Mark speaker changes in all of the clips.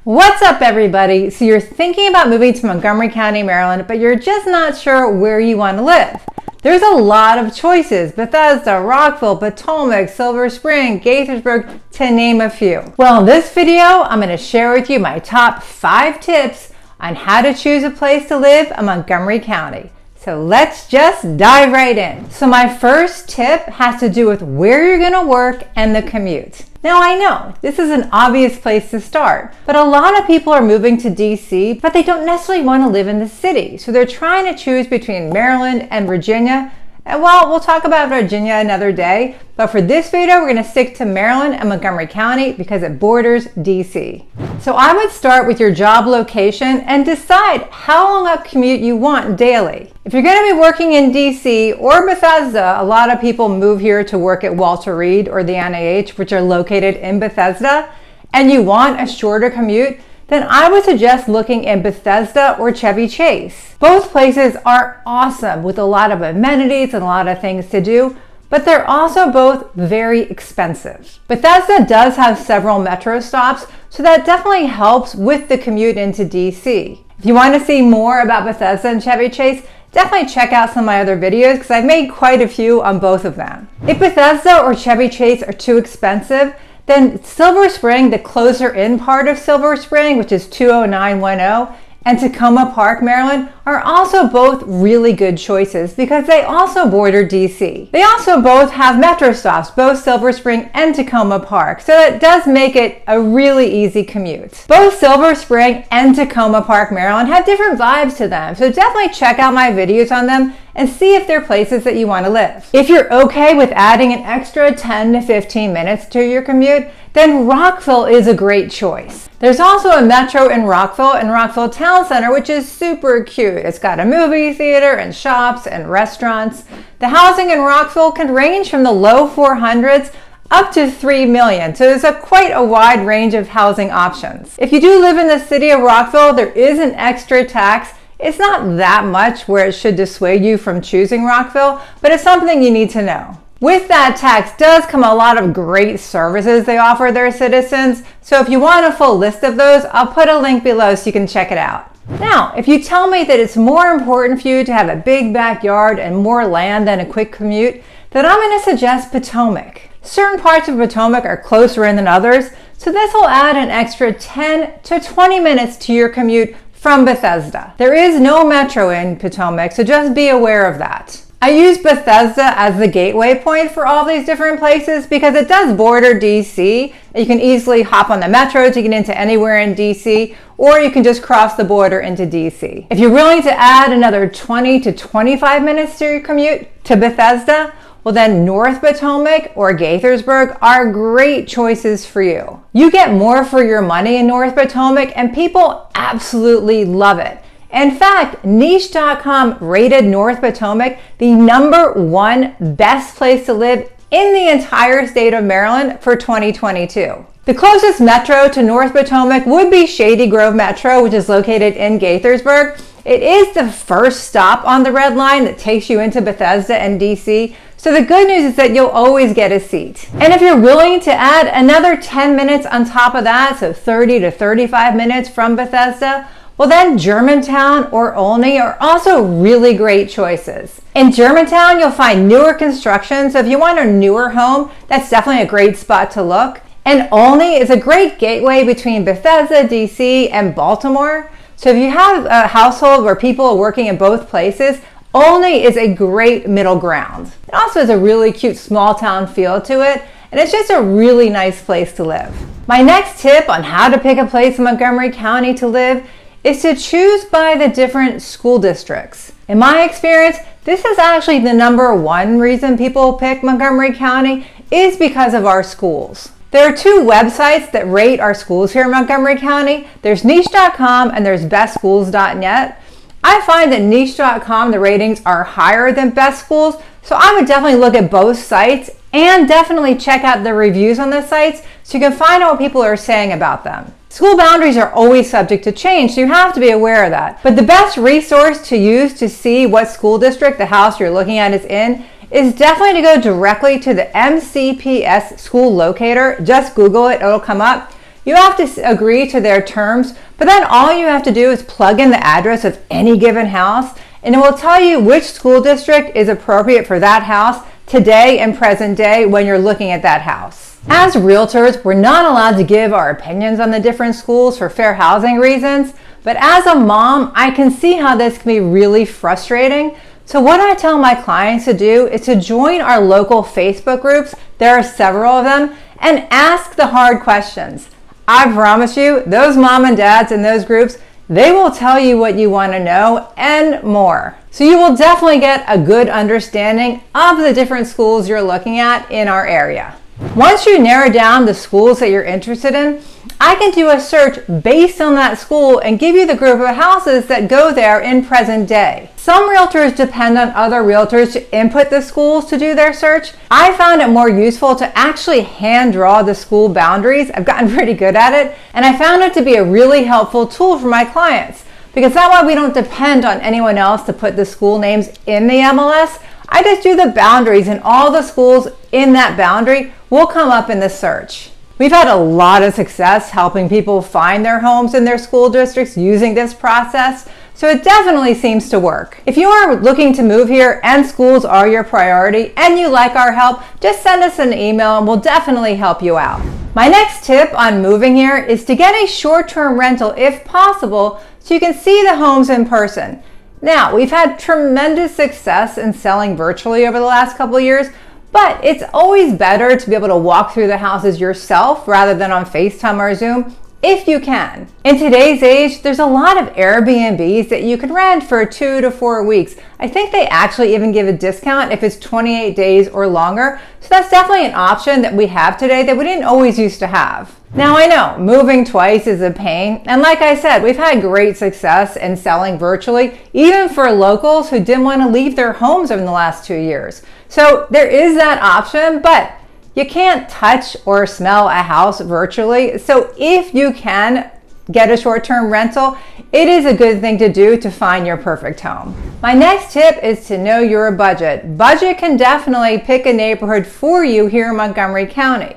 Speaker 1: What's up, everybody? So you're thinking about moving to Montgomery County, Maryland, but you're just not sure where you want to live. There's a lot of choices: Bethesda, Rockville, Potomac, Silver Spring, Gaithersburg, to name a few. Well, in this video, I'm going to share with you my top 5 tips on how to choose a place to live in Montgomery County. So let's just dive right in. So my first tip has to do with where you're going to work and the commute. Now, I know this is an obvious place to start, but a lot of people are moving to DC, but they don't necessarily want to live in the city. So they're trying to choose between Maryland and Virginia. And well, we'll talk about Virginia another day, but for this video, we're going to stick to Maryland and Montgomery County because it borders DC. So I would start with your job location and decide how long a commute you want daily. If you're going to be working in DC or Bethesda, a lot of people move here to work at Walter Reed or the NIH, which are located in Bethesda, and you want a shorter commute, then I would suggest looking in Bethesda or Chevy Chase. Both places are awesome with a lot of amenities and a lot of things to do, but they're also both very expensive. Bethesda does have several metro stops, so that definitely helps with the commute into DC. If you want to see more about Bethesda and Chevy Chase, definitely check out some of my other videos because I've made quite a few on both of them. If Bethesda or Chevy Chase are too expensive, then Silver Spring, the closer in part of Silver Spring, which is 20910, and Tacoma Park, Maryland, are also both really good choices because they also border DC. They also both have metro stops, both Silver Spring and Tacoma Park, so it does make it a really easy commute. Both Silver Spring and Tacoma Park, Maryland have different vibes to them, so definitely check out my videos on them and see if they're places that you want to live. If you're okay with adding an extra 10 to 15 minutes to your commute, then Rockville is a great choice. There's also a metro in Rockville Town Center, which is super cute. It's got a movie theater and shops and restaurants. The housing in Rockville can range from the low 400s up to 3 million. So there's quite a wide range of housing options. If you do live in the city of Rockville, there is an extra tax. It's not that much where it should dissuade you from choosing Rockville, but it's something you need to know. With that tax does come a lot of great services they offer their citizens. So if you want a full list of those, I'll put a link below so you can check it out. Now, if you tell me that it's more important for you to have a big backyard and more land than a quick commute, then I'm going to suggest Potomac. Certain parts of Potomac are closer in than others, so this will add an extra 10 to 20 minutes to your commute from Bethesda. There is no metro in Potomac, so just be aware of that. I use Bethesda as the gateway point for all these different places because it does border DC. You can easily hop on the metro to get into anywhere in DC, or you can just cross the border into DC. If you're willing to add another 20 to 25 minutes to your commute to Bethesda, well then North Potomac or Gaithersburg are great choices for you. You get more for your money in North Potomac and people absolutely love it. In fact, niche.com rated North Potomac the #1 best place to live in the entire state of Maryland for 2022. The closest metro to North Potomac would be Shady Grove Metro, which is located in Gaithersburg. It is the first stop on the Red Line that takes you into Bethesda and DC. So the good news is that you'll always get a seat. And if you're willing to add another 10 minutes on top of that, so 30 to 35 minutes from Bethesda, well then Germantown or Olney are also really great choices. In Germantown, you'll find newer construction, so if you want a newer home, that's definitely a great spot to look. And Olney is a great gateway between Bethesda, DC, and Baltimore. So if you have a household where people are working in both places, Olney is a great middle ground. It also has a really cute small town feel to it, and it's just a really nice place to live. My next tip on how to pick a place in Montgomery County to live is to choose by the different school districts. In my experience, this is actually the #1 reason people pick Montgomery County is because of our schools. There are 2 websites that rate our schools here in Montgomery County. There's niche.com and there's bestschools.net. I find that niche.com, the ratings are higher than best schools, so I would definitely look at both sites and definitely check out the reviews on the sites so you can find out what people are saying about them. School boundaries are always subject to change, so you have to be aware of that. But the best resource to use to see what school district the house you're looking at is in is definitely to go directly to the MCPS school locator. Just Google it, it'll come up. You have to agree to their terms, but then all you have to do is plug in the address of any given house, and it will tell you which school district is appropriate for that house today and present day when you're looking at that house. As realtors, we're not allowed to give our opinions on the different schools for fair housing reasons, but as a mom, I can see how this can be really frustrating. So what I tell my clients to do is to join our local Facebook groups, there are several of them, and ask the hard questions. I promise you, those mom and dads in those groups, they will tell you what you want to know and more. So you will definitely get a good understanding of the different schools you're looking at in our area. Once you narrow down the schools that you're interested in, I can do a search based on that school and give you the group of houses that go there in present day. Some realtors depend on other realtors to input the schools to do their search. I found it more useful to actually hand draw the school boundaries. I've gotten pretty good at it, and I found it to be a really helpful tool for my clients because that way we don't depend on anyone else to put the school names in the MLS. I just do the boundaries, and all the schools in that boundary will come up in the search. We've had a lot of success helping people find their homes in their school districts using this process, so it definitely seems to work. If you are looking to move here and schools are your priority and you like our help, just send us an email and we'll definitely help you out. My next tip on moving here is to get a short-term rental if possible so you can see the homes in person. Now, we've had tremendous success in selling virtually over the last couple of years, but it's always better to be able to walk through the houses yourself rather than on FaceTime or Zoom if you can. In today's age, there's a lot of Airbnbs that you can rent for 2 to 4 weeks. I think they actually even give a discount if it's 28 days or longer. So that's definitely an option that we have today that we didn't always used to have. Now I know moving twice is a pain, and like I said, we've had great success in selling virtually, even for locals who didn't want to leave their homes in the last 2 years. So there is that option, but you can't touch or smell a house virtually. So if you can get a short-term rental, it is a good thing to do to find your perfect home. My next tip is to know your budget. Budget can definitely pick a neighborhood for you here in Montgomery County.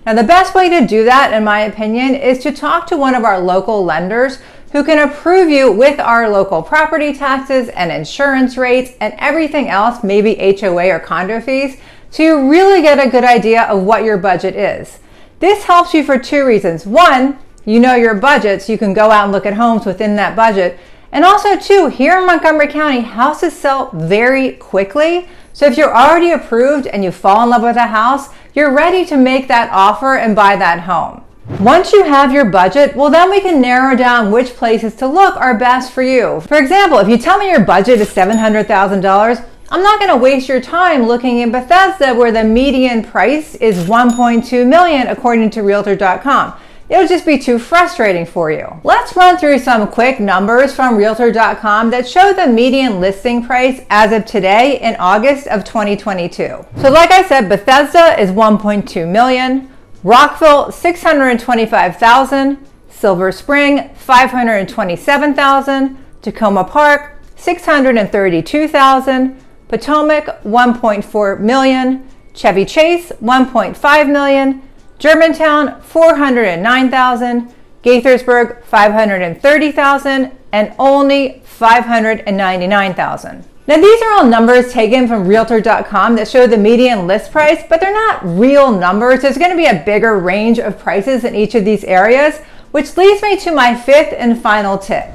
Speaker 1: Now, the best way to do that, in my opinion, is to talk to one of our local lenders who can approve you with our local property taxes and insurance rates and everything else, maybe HOA or condo fees, so you really get a good idea of what your budget is. This helps you for 2 reasons. 1, you know your budget, so you can go out and look at homes within that budget. And also 2, here in Montgomery County, houses sell very quickly. So if you're already approved and you fall in love with a house, you're ready to make that offer and buy that home. Once you have your budget, well, then we can narrow down which places to look are best for you. For example, if you tell me your budget is $700,000, I'm not going to waste your time looking in Bethesda where the median price is $1.2 million according to Realtor.com. It'll just be too frustrating for you. Let's run through some quick numbers from Realtor.com that show the median listing price as of today in August of 2022. So like I said, Bethesda is $1.2 million, Rockville $625,000, Silver Spring $527,000, Tacoma Park $632,000, Potomac $1.4 million, Chevy Chase $1.5 million, Germantown $409,000, Gaithersburg $530,000, and Olney $599,000. Now these are all numbers taken from Realtor.com that show the median list price, but they're not real numbers. There's going to be a bigger range of prices in each of these areas, which leads me to my 5th and final tip.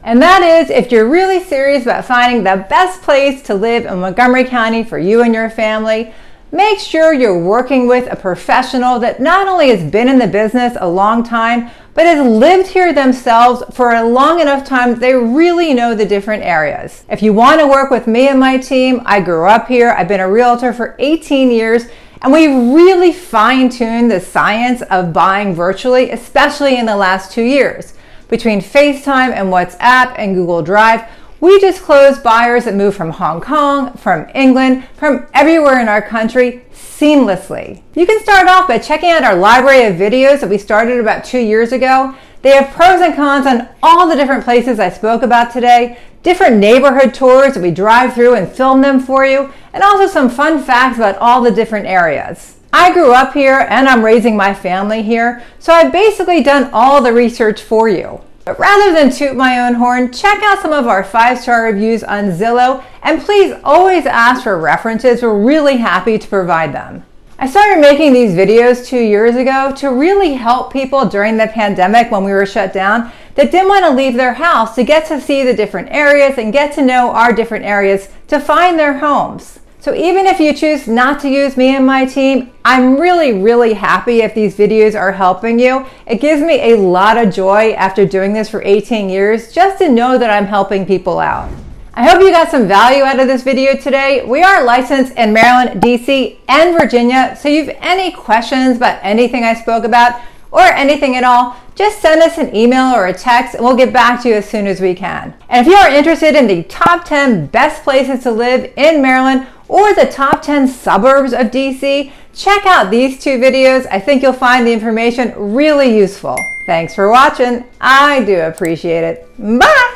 Speaker 1: And that is, if you're really serious about finding the best place to live in Montgomery County for you and your family, make sure you're working with a professional that not only has been in the business a long time, but has lived here themselves for a long enough time that they really know the different areas. If you want to work with me and my team, I grew up here, I've been a realtor for 18 years, and we really fine-tuned the science of buying virtually, especially in the last 2 years. Between FaceTime and WhatsApp and Google Drive, we just closed buyers that moved from Hong Kong, from England, from everywhere in our country seamlessly. You can start off by checking out our library of videos that we started about 2 years ago. They have pros and cons on all the different places I spoke about today, different neighborhood tours that we drive through and film them for you, and also some fun facts about all the different areas. I grew up here and I'm raising my family here, so I've basically done all the research for you. But rather than toot my own horn, check out some of our 5-star reviews on Zillow, and please always ask for references. We're really happy to provide them. I started making these videos 2 years ago to really help people during the pandemic when we were shut down that didn't want to leave their house to get to see the different areas and get to know our different areas to find their homes. So even if you choose not to use me and my team, I'm really happy if these videos are helping you. It gives me a lot of joy after doing this for 18 years just to know that I'm helping people out. I hope you got some value out of this video today. We are licensed in Maryland, DC, and Virginia, so if you have any questions about anything I spoke about or anything at all, just send us an email or a text and we'll get back to you as soon as we can. And if you are interested in the top 10 best places to live in Maryland or the top 10 suburbs of DC, check out these 2 videos. I think you'll find the information really useful. Thanks for watching. I do appreciate it. Bye!